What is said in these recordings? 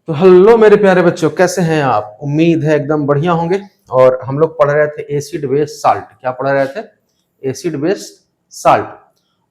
तो हेलो मेरे प्यारे बच्चों, कैसे हैं आप? उम्मीद है एकदम बढ़िया होंगे। और हम लोग पढ़ रहे थे एसिड बेस साल्ट। क्या पढ़ रहे थे? Acid base salt.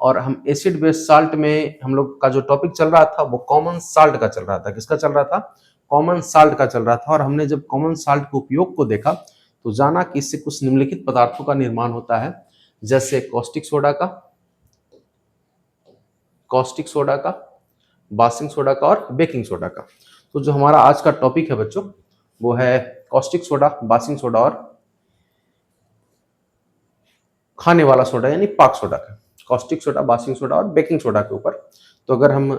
और हम एसिड बेस साल्ट में हम लोग का जो टॉपिक चल रहा था वो कॉमन साल्ट का चल रहा था। किसका चल रहा था? कॉमन साल्ट का चल रहा था। और हमने जब कॉमन साल्ट के उपयोग को देखा तो जाना कि इससे कुछ निम्नलिखित पदार्थों का निर्माण होता है, जैसे कॉस्टिक सोडा का, बासिंग सोडा का और बेकिंग सोडा का। तो जो हमारा आज का टॉपिक है बच्चों, वो है कॉस्टिक सोडा, बासिंग सोडा और खाने वाला सोडा यानी पाक सोडा का। कॉस्टिक सोडा, बासिंग सोडा और बेकिंग सोडा के ऊपर। तो अगर हम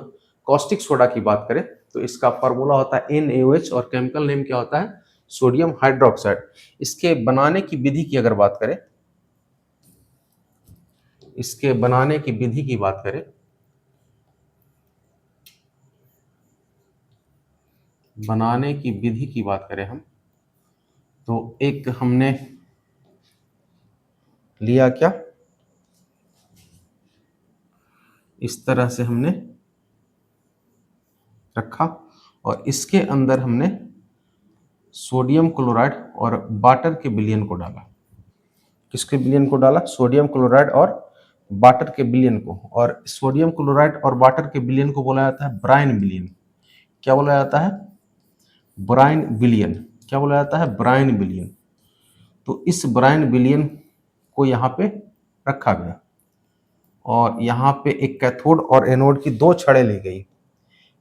कॉस्टिक सोडा की बात करें तो इसका फॉर्मूला होता है NaOH और केमिकल नेम क्या होता है? Sodium hydroxide. इसके बनाने की विधि की अगर बात करें, इसके बनाने की विधि की बात करें बनाने की विधि की बात करें हम, तो एक हमने लिया क्या, इस तरह से हमने रखा और इसके अंदर हमने सोडियम क्लोराइड और वाटर के विलयन को डाला। किसके विलयन को डाला? सोडियम क्लोराइड और वाटर के विलयन को। और सोडियम क्लोराइड और वाटर के विलयन को बोला जाता है ब्राइन विलयन। क्या बोला जाता है? ब्राइन विलयन। क्या बोला जाता है? ब्राइन विलयन। तो इस ब्राइन विलयन को यहाँ पे रखा गया और यहाँ पे एक कैथोड और एनोड की दो छड़ें ली गई।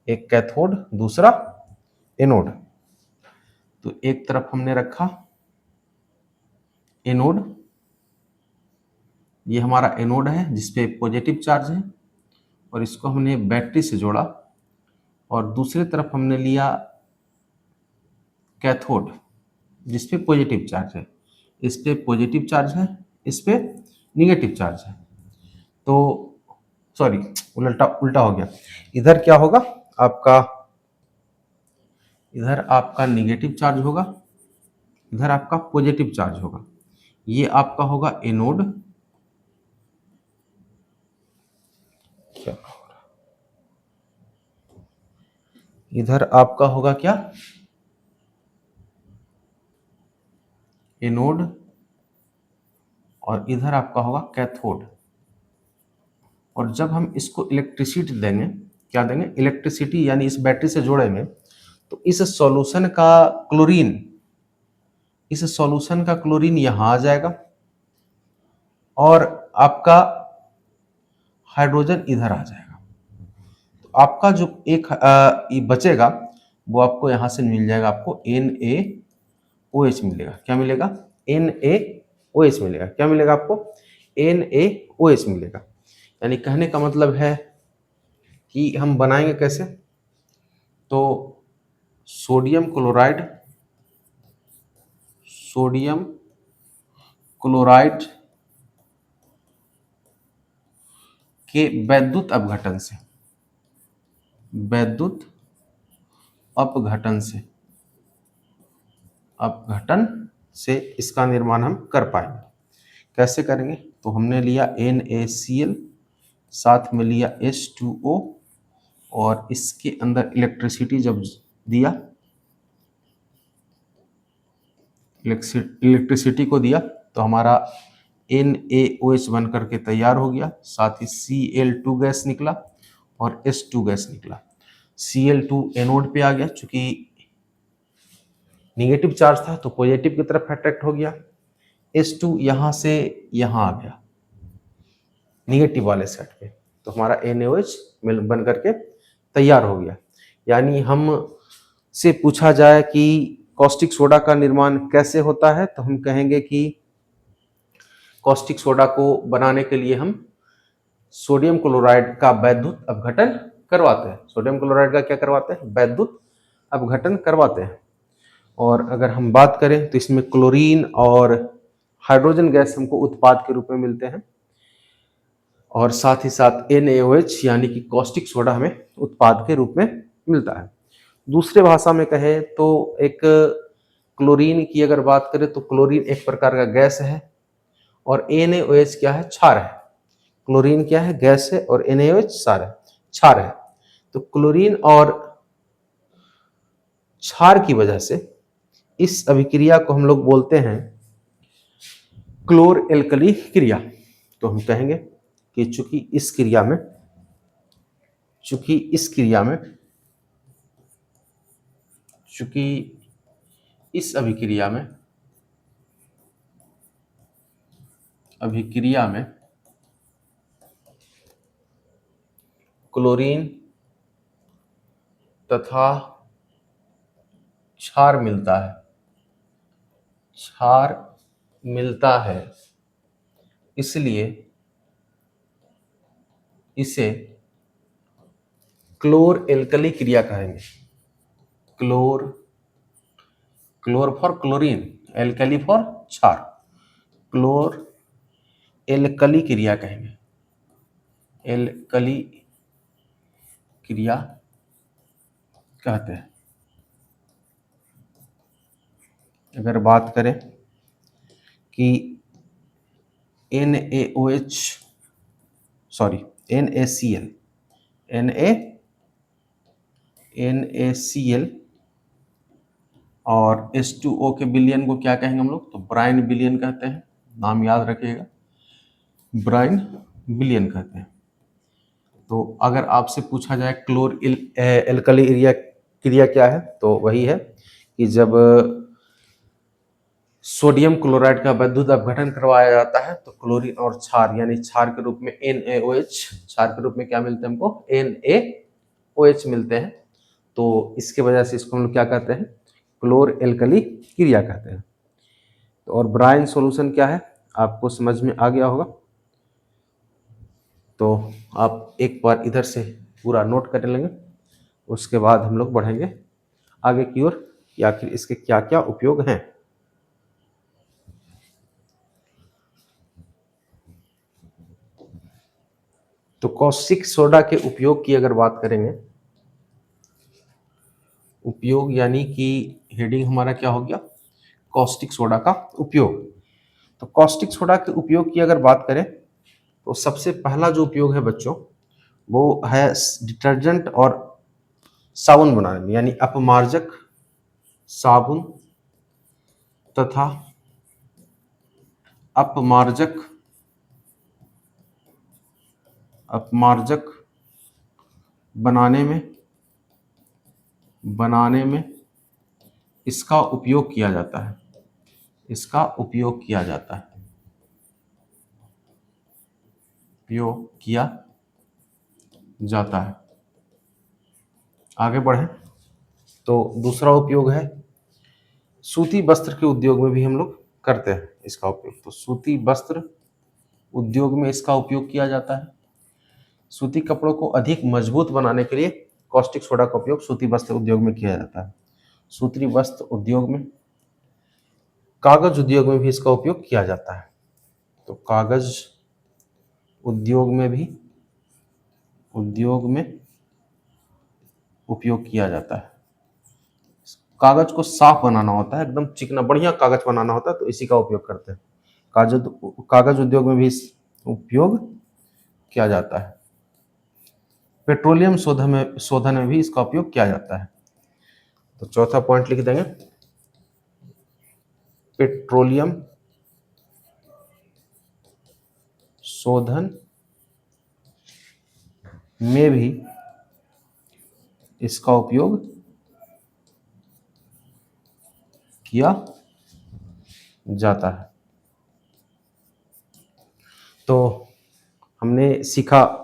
एक कैथोड, दूसरा एनोड। तो एक तरफ हमने रखा एनोड, ये हमारा एनोड है जिसपे पॉजिटिव चार्ज है और इसको हमने बैटरी से जोड़ा। और दूसरी तरफ हमने लिया कैथोड जिसपे पॉजिटिव चार्ज है। इस पे पॉजिटिव चार्ज है, इस पे निगेटिव चार्ज है। तो सॉरी, उल्टा उल्टा हो गया। इधर क्या होगा आपका? इधर आपका निगेटिव चार्ज होगा, इधर आपका पॉजिटिव चार्ज होगा। ये आपका होगा एनोड, क्या इधर आपका होगा क्या? एनोड। और इधर आपका होगा कैथोड। और जब हम इसको इलेक्ट्रिसिटी देंगे, क्या देंगे? इलेक्ट्रिसिटी, यानी इस बैटरी से जोड़ेंगे तो इस सॉल्यूशन का क्लोरीन, इस सॉल्यूशन का क्लोरीन यहां आ जाएगा और आपका हाइड्रोजन इधर आ जाएगा। तो आपका जो एक ये बचेगा वो आपको यहां से मिल जाएगा। आपको NaOH मिलेगा। क्या मिलेगा? NaOH मिलेगा। क्या मिलेगा आपको? NaOH मिलेगा। यानी कहने का मतलब है कि हम बनाएंगे कैसे? तो सोडियम क्लोराइड, सोडियम क्लोराइड के वैद्युत अपघटन से, वैद्युत अपघटन से, अपघटन से इसका निर्माण हम कर पाएंगे। कैसे करेंगे? तो हमने लिया NaCl, साथ में लिया H2O और इसके अंदर इलेक्ट्रिसिटी जब दिया, इलेक्ट्रिसिटी को दिया तो हमारा NaOH बन करके तैयार हो गया। साथ ही Cl2 गैस निकला और H2 गैस निकला। Cl2 एनोड पे आ गया, चूंकि निगेटिव चार्ज था तो पॉजिटिव की तरफ अट्रैक्ट हो गया। H2 यहां से यहां आ गया निगेटिव वाले साइड पे, तो हमारा NaOH बन करके तैयार हो गया। यानी हम से पूछा जाए कि कॉस्टिक सोडा का निर्माण कैसे होता है, तो हम कहेंगे कि कॉस्टिक सोडा को बनाने के लिए हम सोडियम क्लोराइड का वैद्युत अपघटन करवाते हैं। सोडियम क्लोराइड का क्या करवाते हैं? वैद्युत अपघटन करवाते हैं। और अगर हम बात करें तो इसमें क्लोरीन और हाइड्रोजन गैस हमको उत्पाद के रूप में मिलते हैं और साथ ही साथ NaOH यानी कि कॉस्टिक सोडा हमें उत्पाद के रूप में मिलता है। दूसरे भाषा में कहें तो एक क्लोरीन की अगर बात करें तो क्लोरीन एक प्रकार का गैस है और NaOH क्या है? क्षार है। क्लोरीन क्या है? गैस है और NaOH क्षार है। तो क्लोरीन और क्षार की वजह से इस अभिक्रिया को हम लोग बोलते हैं क्लोर एल्कली क्रिया। तो हम कहेंगे कि चूंकि इस क्रिया में चूंकि इस अभिक्रिया में क्लोरीन तथा क्षार मिलता है, इसलिए इसे क्लोर एल्कली क्रिया कहेंगे। क्लोर फॉर क्लोरीन, एल्कली फॉर क्षार, क्लोर एल्कली क्रिया कहेंगे। एल्कली क्रिया कहते हैं। अगर बात करें कि NaCl और H2O के विलयन को क्या कहेंगे हम लोग? तो ब्राइन विलयन कहते हैं। नाम याद रखिएगा, ब्राइन विलयन कहते हैं। तो अगर आपसे पूछा जाए क्लोर एल्कली क्रिया क्या है, तो वही है कि जब सोडियम क्लोराइड का विद्युत अपघटन करवाया जाता है तो क्लोरीन और क्षार यानी क्षार के रूप में NaOH, क्षार के रूप में क्या मिलते हैं हमको? NaOH मिलते हैं। तो इसके वजह से इसको हम लोग क्या कहते हैं? क्लोर एल्कली क्रिया कहते हैं। तो और ब्राइन सॉल्यूशन क्या है आपको समझ में आ गया होगा। तो आप एक बार इधर से पूरा नोट कर लेंगे, उसके बाद हम लोग बढ़ेंगे आगे की ओर कि आखिर इसके क्या क्या उपयोग हैं। तो कॉस्टिक सोडा के उपयोग की अगर बात करेंगे, उपयोग यानी कि हेडिंग हमारा क्या हो गया? कॉस्टिक सोडा का उपयोग। तो कॉस्टिक सोडा के उपयोग की अगर बात करें तो सबसे पहला जो उपयोग है बच्चों वो है डिटर्जेंट और साबुन बनाने में, यानी अपमार्जक साबुन तथा अपमार्जक बनाने में इसका उपयोग किया जाता है। उपयोग किया जाता है। आगे बढ़ें तो दूसरा उपयोग है सूती वस्त्र के उद्योग में भी हम लोग करते हैं इसका उपयोग। तो सूती वस्त्र उद्योग में इसका उपयोग किया जाता है। सूती कपड़ों को अधिक मजबूत बनाने के लिए कॉस्टिक सोडा का उपयोग सूती वस्त्र उद्योग में किया जाता है। सूती वस्त्र उद्योग में, कागज उद्योग में भी इसका उपयोग किया जाता है। तो कागज उद्योग में उपयोग किया जाता है। कागज को साफ बनाना होता है, एकदम चिकना बढ़िया कागज बनाना होता है, तो इसी का उपयोग करते हैं। कागज उद्योग में भी उपयोग किया जाता है। पेट्रोलियम शोधन में भी इसका उपयोग किया जाता है। तो चौथा पॉइंट लिख देंगे, पेट्रोलियम शोधन में भी इसका उपयोग किया जाता है। तो हमने सीखा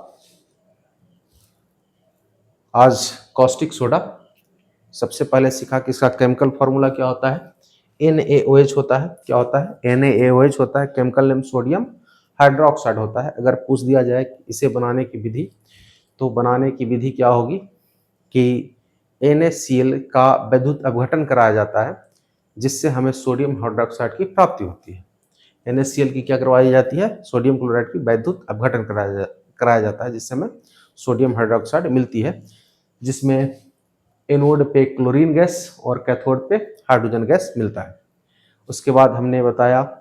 आज कॉस्टिक सोडा। सबसे पहले सीखा कि इसका केमिकल फॉर्मूला क्या होता है? NaOH होता है। क्या होता है? NaOH होता है। केमिकल नेम सोडियम हाइड्रोक्साइड होता है। अगर पूछ दिया जाए इसे बनाने की विधि, तो बनाने की विधि क्या होगी कि NaCl का विद्युत अपघटन कराया जाता है, जिससे हमें सोडियम हाइड्रोक्साइड की प्राप्ति होती है। NaCl की क्या करवाई जाती है? सोडियम क्लोराइड की विद्युत अपघटन कराया जाता है, जिससे हमें सोडियम हाइड्रोक्साइड मिलती है, जिसमें एनोड पे क्लोरीन गैस और कैथोड पे हाइड्रोजन गैस मिलता है। उसके बाद हमने बताया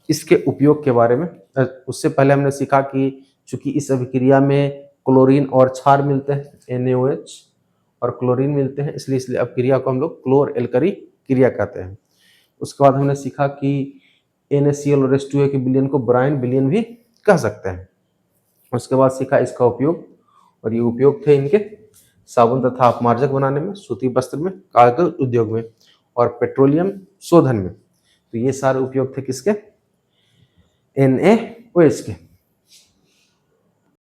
इसके उपयोग के बारे में। उससे पहले हमने सीखा कि चूंकि इस अभिक्रिया में क्लोरीन और क्षार मिलते हैं NaOH, और क्लोरीन मिलते हैं, इसलिए अब क्रिया को हम लोग क्लोर एल्कली क्रिया कहते हैं। उसके बाद हमने सीखा कि NaCl और H2A के विलयन को ब्रायन विलयन भी कह सकते हैं। उसके बाद सीखा इसका उपयोग, और ये उपयोग थे इनके साबुन तथा अपमार्जक बनाने में, सूती वस्त्र में, कागज उद्योग में और पेट्रोलियम शोधन में। तो ये सारे उपयोग थे किसके? NaOH के।